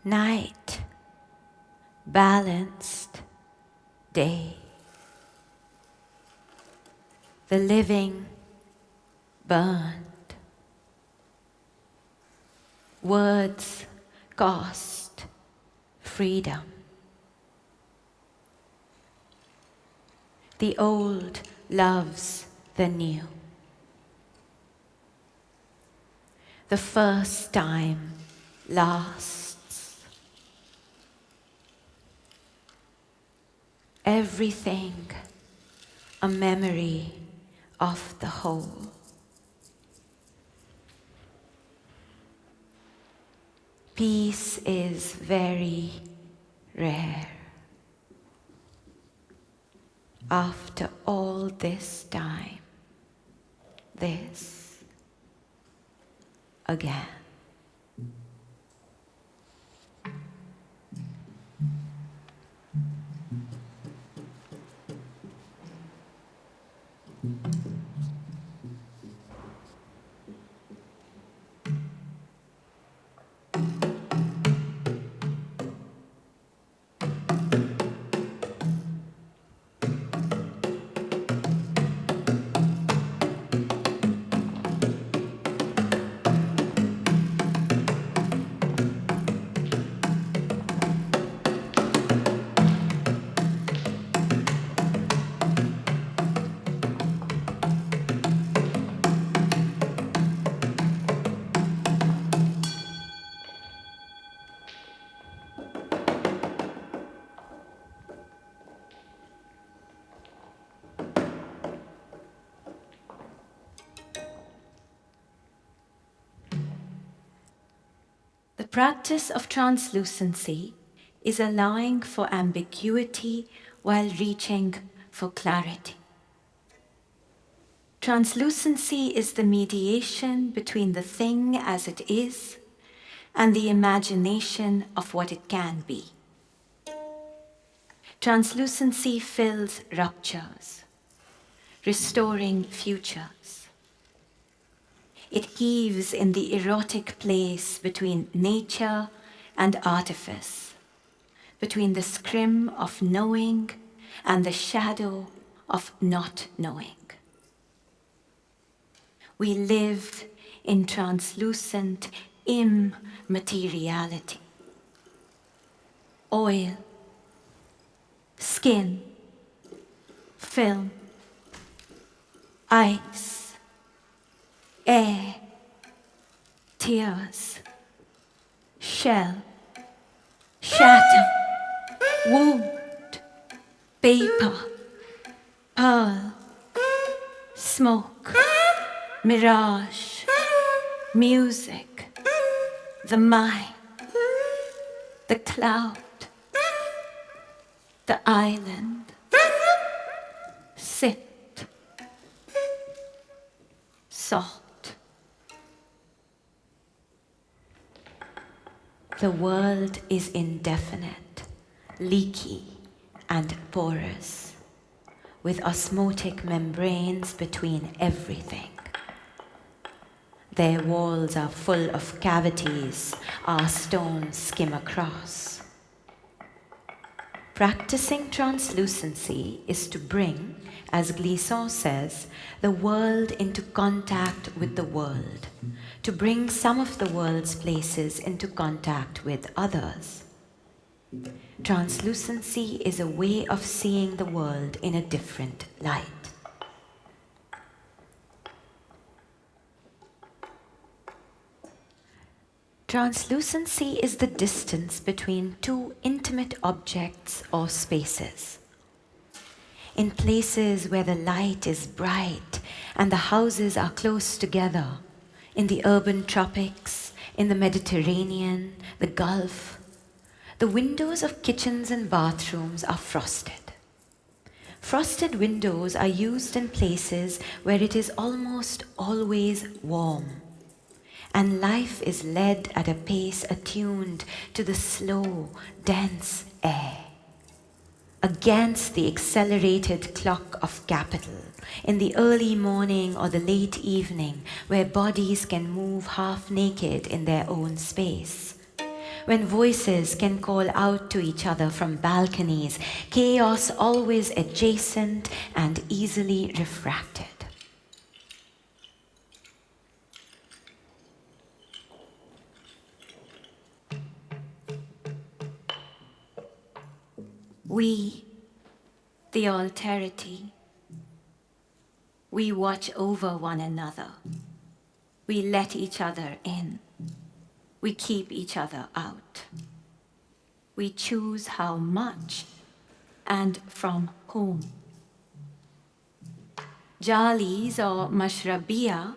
night, balanced day. The living burned. Words cost freedom. The old loves the new. The first time lasts. Everything a memory of the whole. Peace is very rare. After all this time, this again. The practice of translucency is allowing for ambiguity while reaching for clarity. Translucency is the mediation between the thing as it is and the imagination of what it can be. Translucency fills ruptures, restoring futures. It heaves in the erotic place between nature and artifice, between the scrim of knowing and the shadow of not knowing. We live in translucent immateriality. Oil, skin, film, ice, air, tears, shell, shatter, wound, paper, pearl, smoke, mirage, music, the mind, the cloud, the island, sit, salt. The world is indefinite, leaky, and porous, with osmotic membranes between everything. Their walls are full of cavities our stones skim across. Practicing translucency is to bring, as Glissant says, the world into contact with the world, to bring some of the world's places into contact with others. Translucency is a way of seeing the world in a different light. Translucency is the distance between two intimate objects or spaces. In places where the light is bright and the houses are close together, in the urban tropics, in the Mediterranean, the Gulf, the windows of kitchens and bathrooms are frosted. Frosted windows are used in places where it is almost always warm, and life is led at a pace attuned to the slow, dense air. Against the accelerated clock of capital, in the early morning or the late evening, where bodies can move half naked in their own space, when voices can call out to each other from balconies, chaos always adjacent and easily refracted. We, the alterity, we watch over one another. We let each other in. We keep each other out. We choose how much and from whom. Jalis or mashrabiyah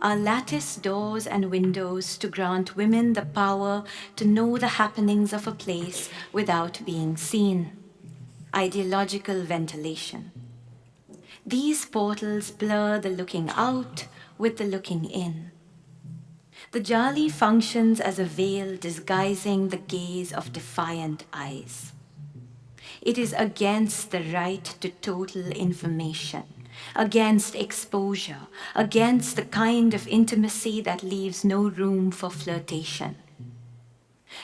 are lattice doors and windows to grant women the power to know the happenings of a place without being seen. Ideological ventilation. These portals blur the looking out with the looking in. The jali functions as a veil disguising the gaze of defiant eyes. It is against the right to total information, against exposure, against the kind of intimacy that leaves no room for flirtation.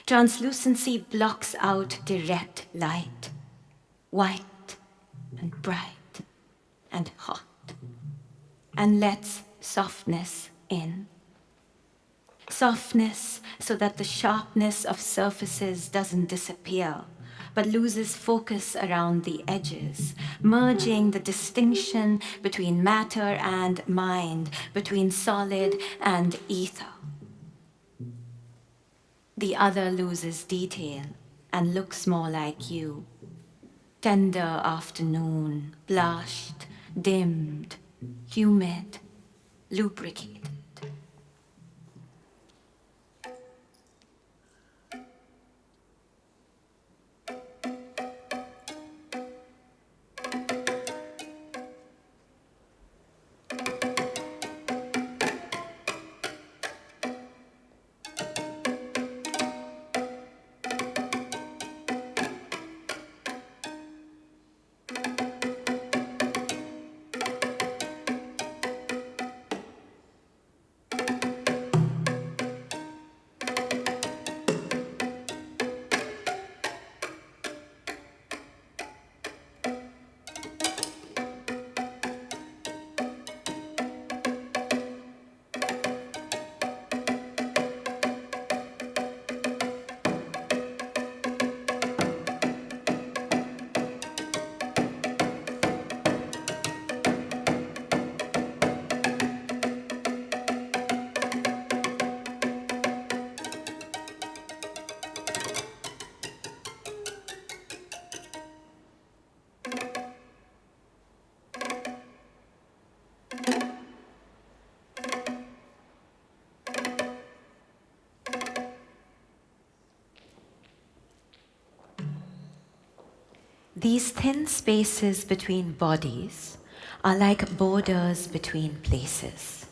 Translucency blocks out direct light, white and bright and hot, and lets softness in. Softness so that the sharpness of surfaces doesn't disappear, but loses focus around the edges, merging the distinction between matter and mind, between solid and ether. The other loses detail and looks more like you. Tender afternoon, blushed, dimmed, humid, lubricated. These thin spaces between bodies are like borders between places,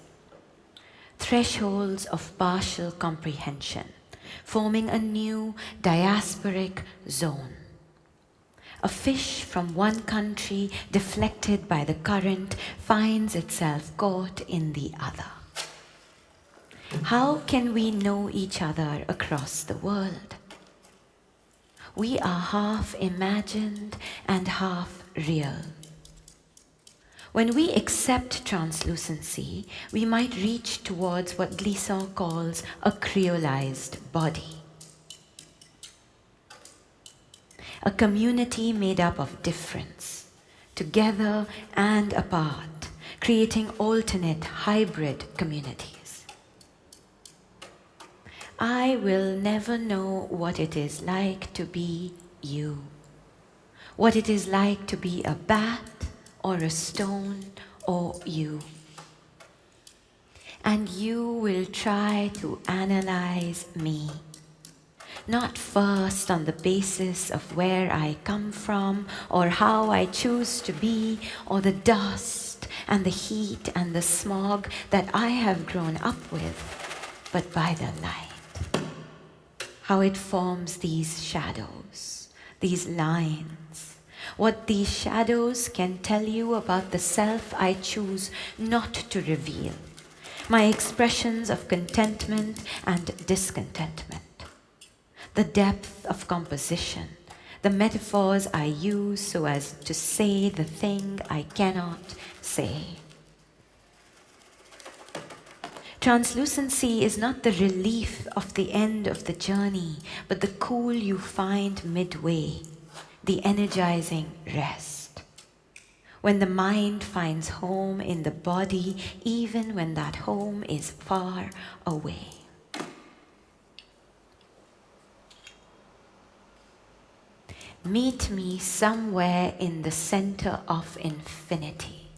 thresholds of partial comprehension, forming a new diasporic zone. A fish from one country, deflected by the current, finds itself caught in the other. How can we know each other across the world? We are half imagined and half real. When we accept translucency, we might reach towards what Glissant calls a creolized body. A community made up of difference, together and apart, creating alternate hybrid communities. I will never know what it is like to be you, what it is like to be a bat or a stone or you. And you will try to analyze me, not first on the basis of where I come from or how I choose to be or the dust and the heat and the smog that I have grown up with, but by the light. How it forms these shadows, these lines, what these shadows can tell you about the self I choose not to reveal, my expressions of contentment and discontentment, the depth of composition, the metaphors I use so as to say the thing I cannot say. Translucency is not the relief of the end of the journey, but the cool you find midway, the energizing rest. When the mind finds home in the body, even when that home is far away. Meet me somewhere in the center of infinity.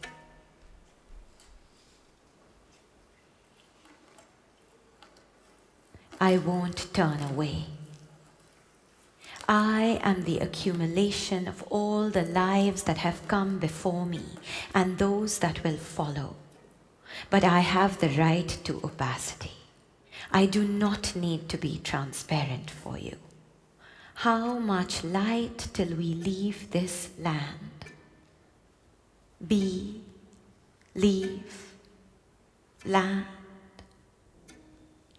I won't turn away. I am the accumulation of all the lives that have come before me and those that will follow. But I have the right to opacity. I do not need to be transparent for you. How much light till we leave this land? Be, leave, land,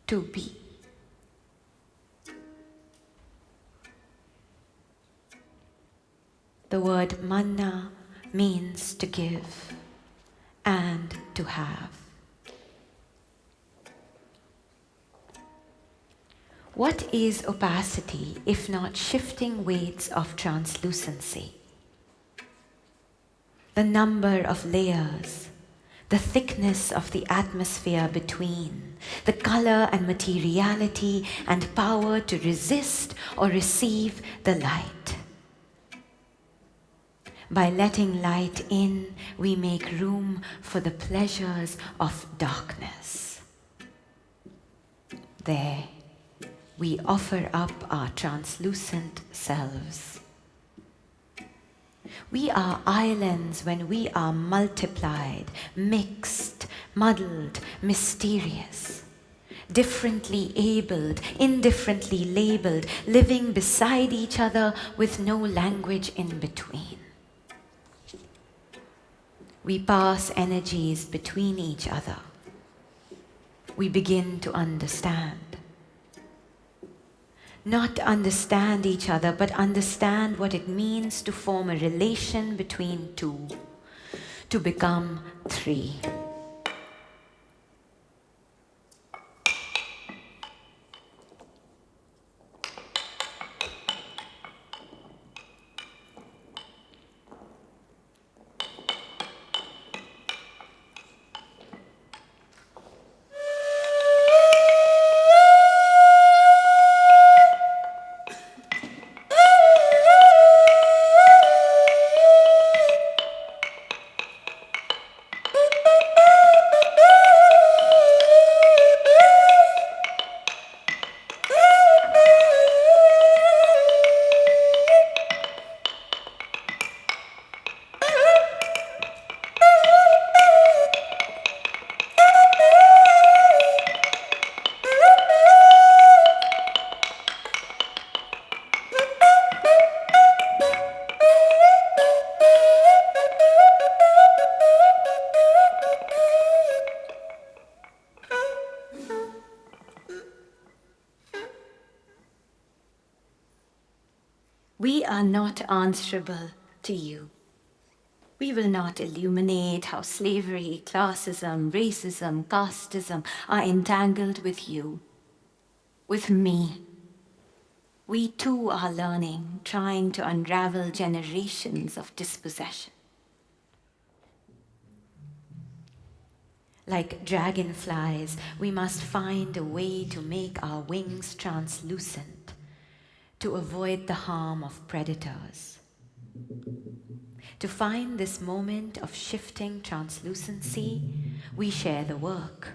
to be. The word manna means to give and to have. What is opacity if not shifting weights of translucency? The number of layers, the thickness of the atmosphere between, the color and materiality and power to resist or receive the light. By letting light in, we make room for the pleasures of darkness. There, we offer up our translucent selves. We are islands when we are multiplied, mixed, muddled, mysterious, differently abled, indifferently labeled, living beside each other with no language in between. We pass energies between each other. We begin to understand. Not understand each other, but understand what it means to form a relation between two, to become three. We are not answerable to you. We will not illuminate how slavery, classism, racism, casteism are entangled with you, with me. We too are learning, trying to unravel generations of dispossession. Like dragonflies, we must find a way to make our wings translucent, to avoid the harm of predators. To find this moment of shifting translucency, we share the work.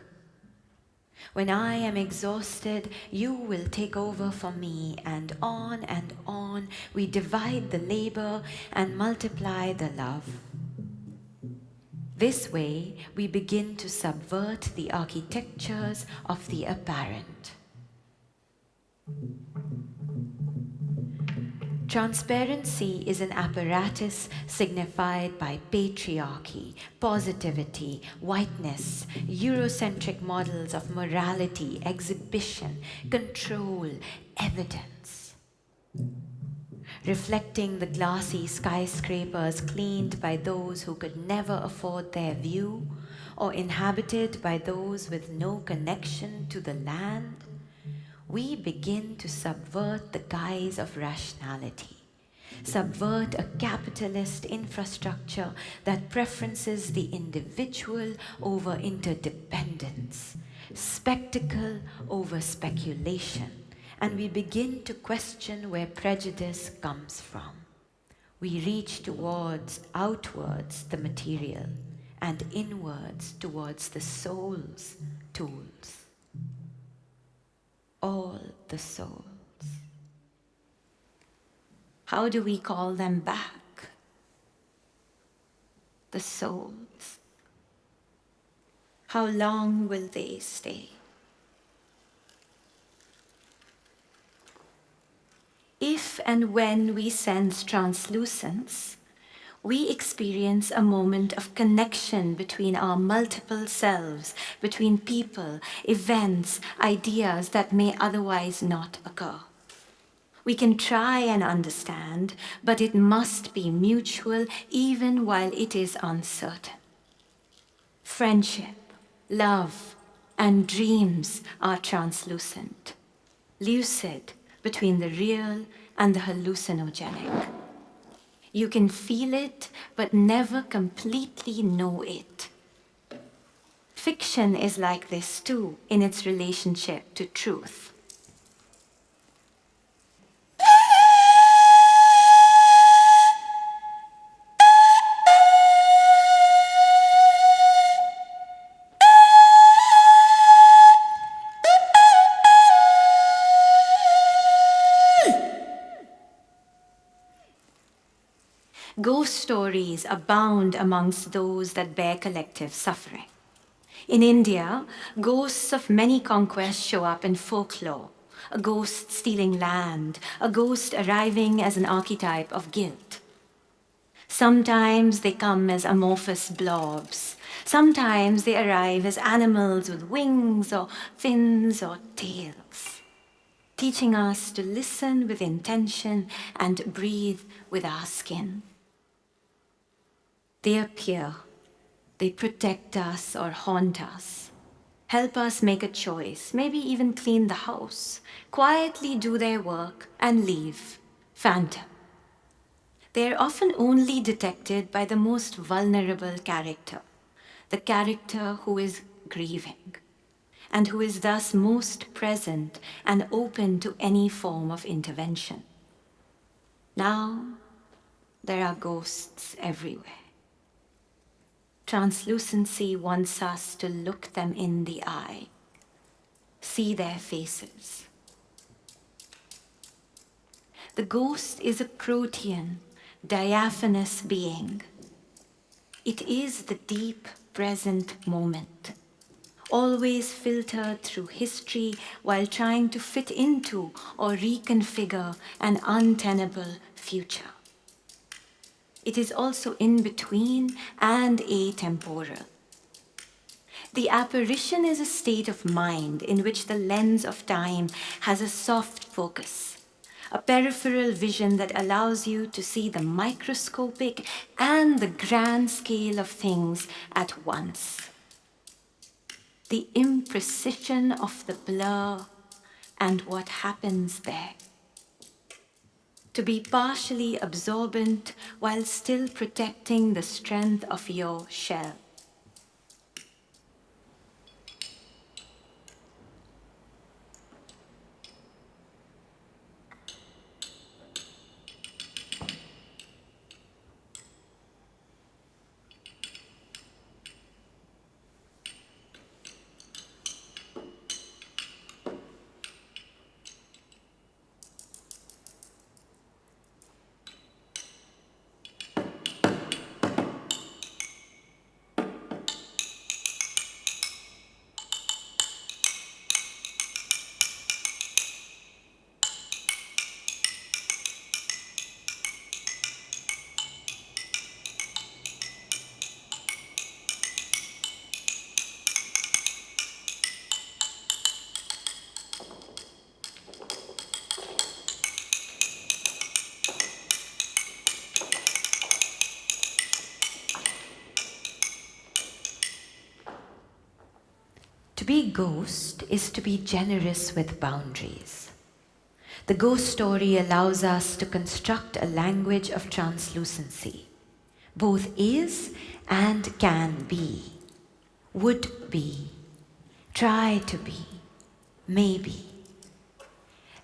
When I am exhausted, you will take over for me, and on we divide the labor and multiply the love. This way, we begin to subvert the architectures of the apparent. Transparency is an apparatus signified by patriarchy, positivity, whiteness, Eurocentric models of morality, exhibition, control, evidence. reflecting the glassy skyscrapers cleaned by those who could never afford their view, or inhabited by those with no connection to the land, we begin to subvert the guise of rationality, subvert a capitalist infrastructure that preferences the individual over interdependence, spectacle over speculation, and we begin to question where prejudice comes from. We reach outwards the material, and inwards towards the soul's tools. All the souls. How do we call them back? The souls. How long will they stay? If and when we sense translucence, we experience a moment of connection between our multiple selves, between people, events, ideas that may otherwise not occur. We can try and understand, but it must be mutual even while it is uncertain. Friendship, love, and dreams are translucent, lucid between the real and the hallucinogenic. You can feel it, but never completely know it. Fiction is like this too, in its relationship to truth. Ghost stories abound amongst those that bear collective suffering. In India, ghosts of many conquests show up in folklore. A ghost stealing land, a ghost arriving as an archetype of guilt. Sometimes they come as amorphous blobs. Sometimes they arrive as animals with wings or fins or tails, teaching us to listen with intention and breathe with our skin. They appear, they protect us or haunt us, help us make a choice, maybe even clean the house, quietly do their work and leave, phantom. They are often only detected by the most vulnerable character, the character who is grieving, and who is thus most present and open to any form of intervention. Now, there are ghosts everywhere. Translucency wants us to look them in the eye, see their faces. The ghost is a protean, diaphanous being. It is the deep present moment, always filtered through history while trying to fit into or reconfigure an untenable future. It is also in between and atemporal. The apparition is a state of mind in which the lens of time has a soft focus, a peripheral vision that allows you to see the microscopic and the grand scale of things at once. The imprecision of the blur and what happens there. To be partially absorbent while still protecting the strength of your shell. To be ghost is to be generous with boundaries. The ghost story allows us to construct a language of translucency. Both is and can be, would be, try to be, maybe.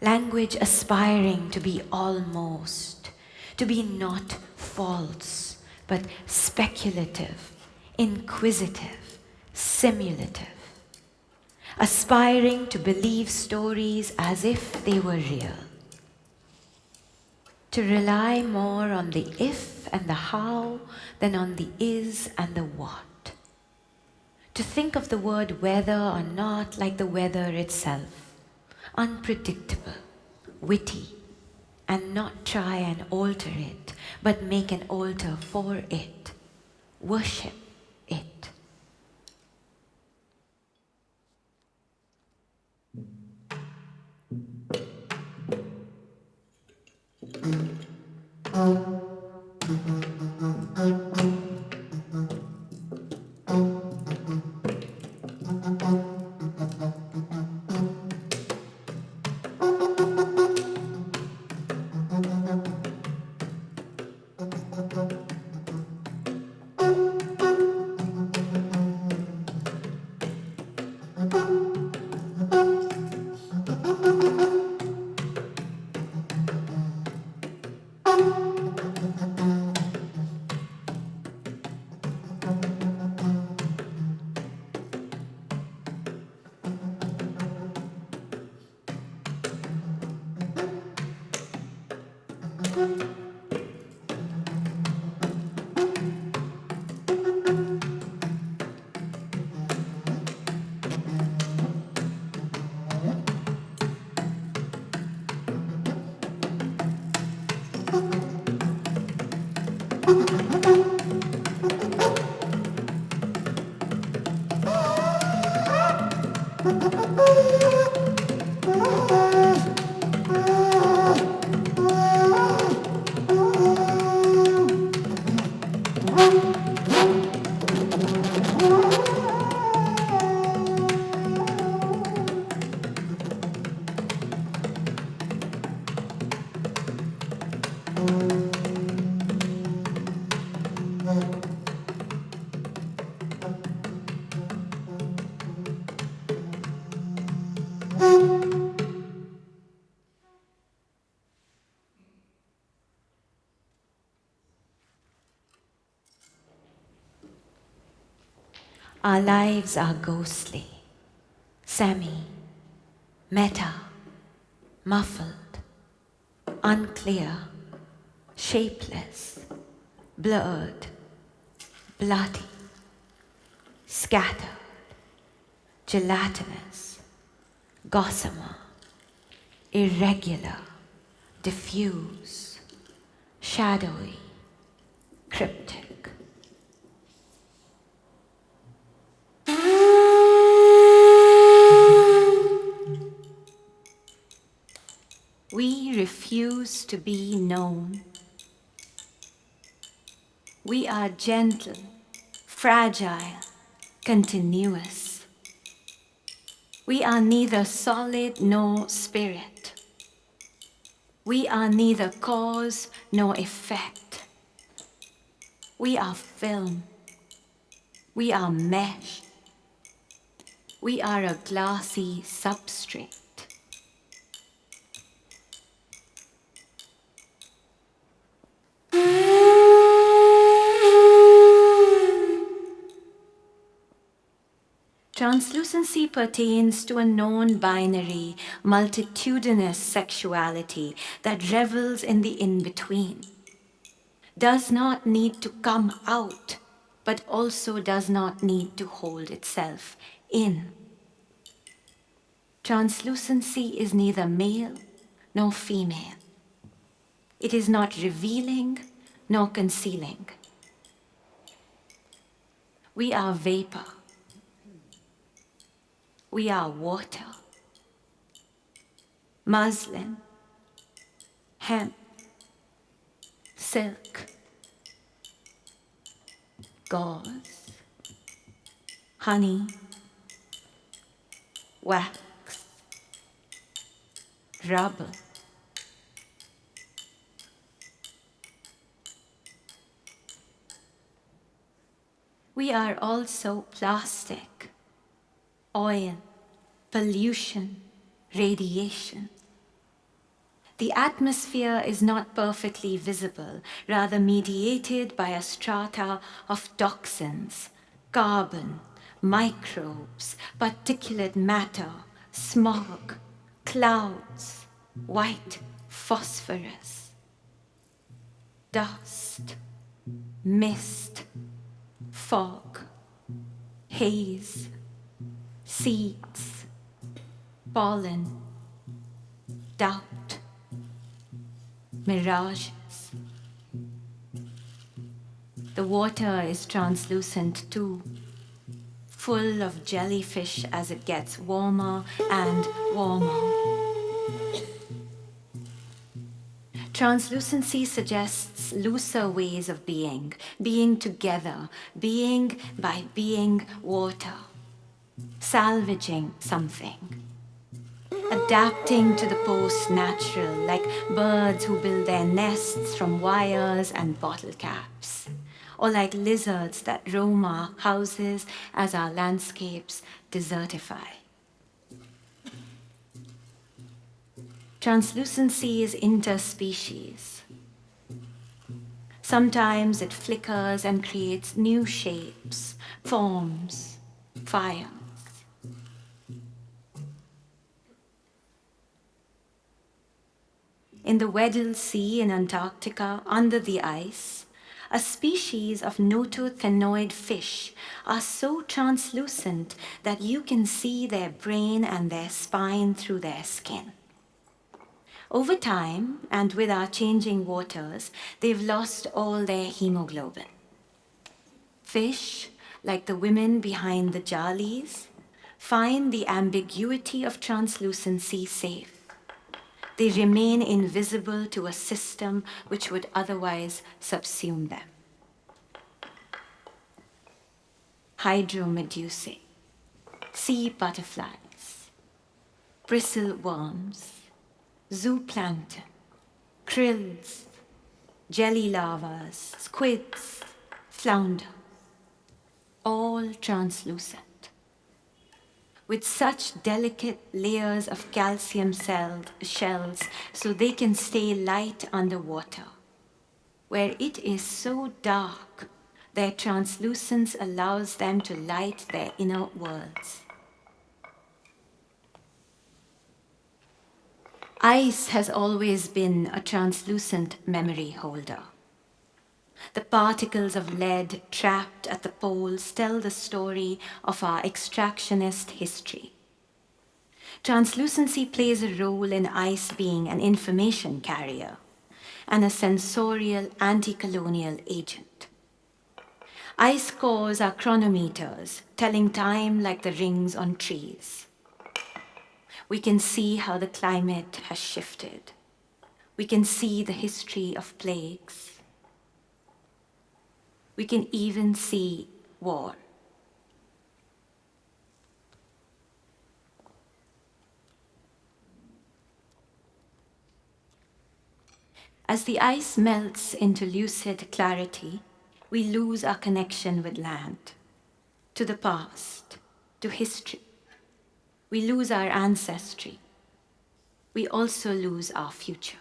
Language aspiring to be almost, to be not false, but speculative, inquisitive, simulative. Aspiring to believe stories as if they were real. To rely more on the if and the how than on the is and the what. To think of the word whether or not like the weather itself. Unpredictable, witty, and not try and alter it, but make an altar for it, worship it. Our lives are ghostly, semi, meta, muffled, unclear, shapeless, blurred, bloody, scattered, gelatinous, gossamer, irregular, diffuse, shadowy, cryptic. We refuse to be known. We are gentle, fragile, continuous. We are neither solid nor spirit. We are neither cause nor effect. We are film. We are mesh. We are a glassy substrate. Translucency pertains to a non-binary, multitudinous sexuality that revels in the in-between, does not need to come out, but also does not need to hold itself in. Translucency is neither male nor female. It is not revealing nor concealing. We are vapor. We are water, muslin, hemp, silk, gauze, honey, wax, rubble. We are also plastic, oil, pollution, radiation. The atmosphere is not perfectly visible, rather mediated by a strata of toxins, carbon, microbes, particulate matter, smog, clouds, white phosphorus, dust, mist, fog, haze, seeds, pollen, doubt, mirages. The water is translucent too, full of jellyfish as it gets warmer and warmer. Translucency suggests looser ways of being together, being by being water, salvaging something, adapting to the post-natural, like birds who build their nests from wires and bottle caps, or like lizards that roam our houses as our landscapes desertify. Translucency is interspecies. Sometimes it flickers and creates new shapes, forms, fires. In the Weddell Sea in Antarctica, under the ice, a species of notothenoid fish are so translucent that you can see their brain and their spine through their skin. Over time, and with our changing waters, they've lost all their hemoglobin. Fish, like the women behind the jalis, find the ambiguity of translucency safe. They remain invisible to a system which would otherwise subsume them. Hydromedusae, sea butterflies, bristle worms, zooplankton, krills, jelly larvas, squids, flounder, all translucent, with such delicate layers of calcium shells so they can stay light underwater. Where it is so dark, their translucence allows them to light their inner worlds. Ice has always been a translucent memory holder. The particles of lead trapped at the poles tell the story of our extractionist history. Translucency plays a role in ice being an information carrier and a sensorial anti-colonial agent. Ice cores are chronometers, telling time like the rings on trees. We can see how the climate has shifted. We can see the history of plagues. We can even see war. As the ice melts into lucid clarity, we lose our connection with land, to the past, to history. We lose our ancestry. We also lose our future.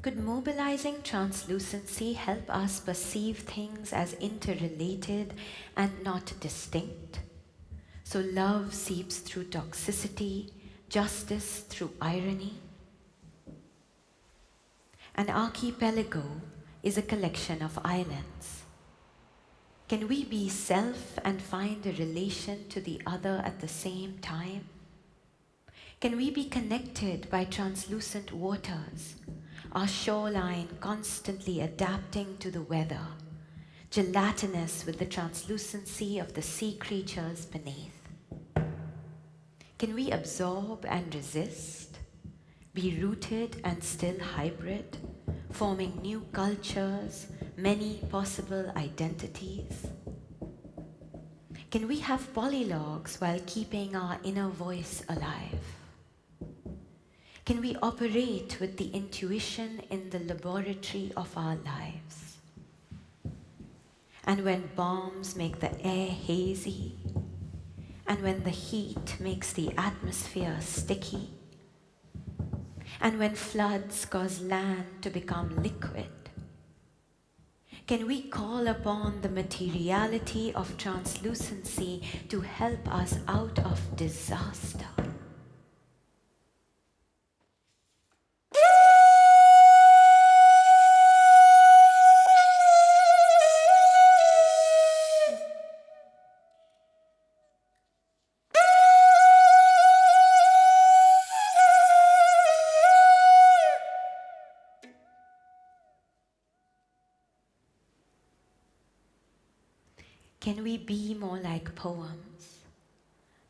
Could mobilizing translucency help us perceive things as interrelated and not distinct? So love seeps through toxicity, justice through irony. An archipelago is a collection of islands. Can we be self and find a relation to the other at the same time? Can we be connected by translucent waters, our shoreline constantly adapting to the weather, gelatinous with the translucency of the sea creatures beneath? Can we absorb and resist, be rooted and still hybrid, forming new cultures, many possible identities? Can we have polylogues while keeping our inner voice alive? Can we operate with the intuition in the laboratory of our lives? And when bombs make the air hazy, and when the heat makes the atmosphere sticky, and when floods cause land to become liquid, can we call upon the materiality of translucency to help us out of disaster? Can we be more like poems?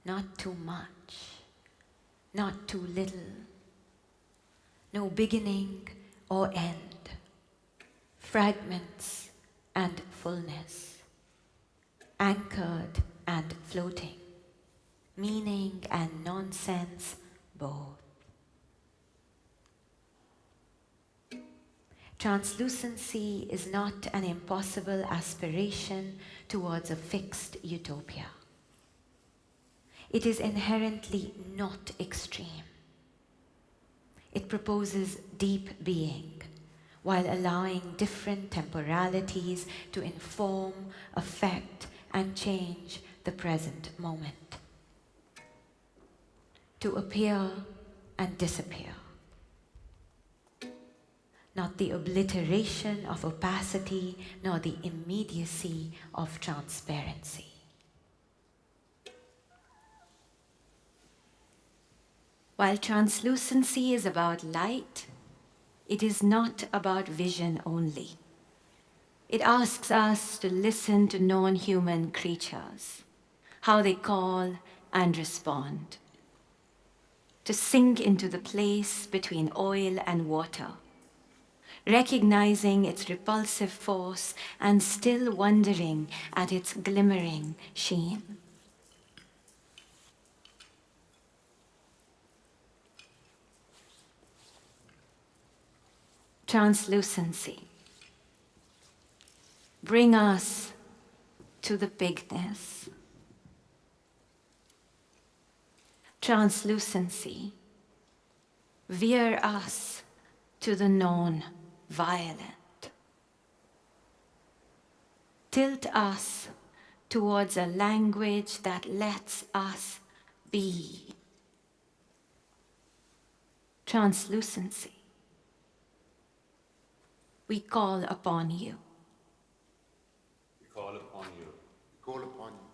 Not too much, not too little, no beginning or end, fragments and fullness, anchored and floating, meaning and nonsense both. Translucency is not an impossible aspiration towards a fixed utopia. It is inherently not extreme. It proposes deep being, while allowing different temporalities to inform, affect, and change the present moment. To appear and disappear. Not the obliteration of opacity, nor the immediacy of transparency. While translucency is about light, it is not about vision only. It asks us to listen to non-human creatures, how they call and respond, to sink into the place between oil and water, recognizing its repulsive force and still wondering at its glimmering sheen. Translucency. Bring us to the bigness. Translucency. Veer us to the non-violent. Tilt us towards a language that lets us be. Translucency. We call upon you. We call upon you. We call upon you.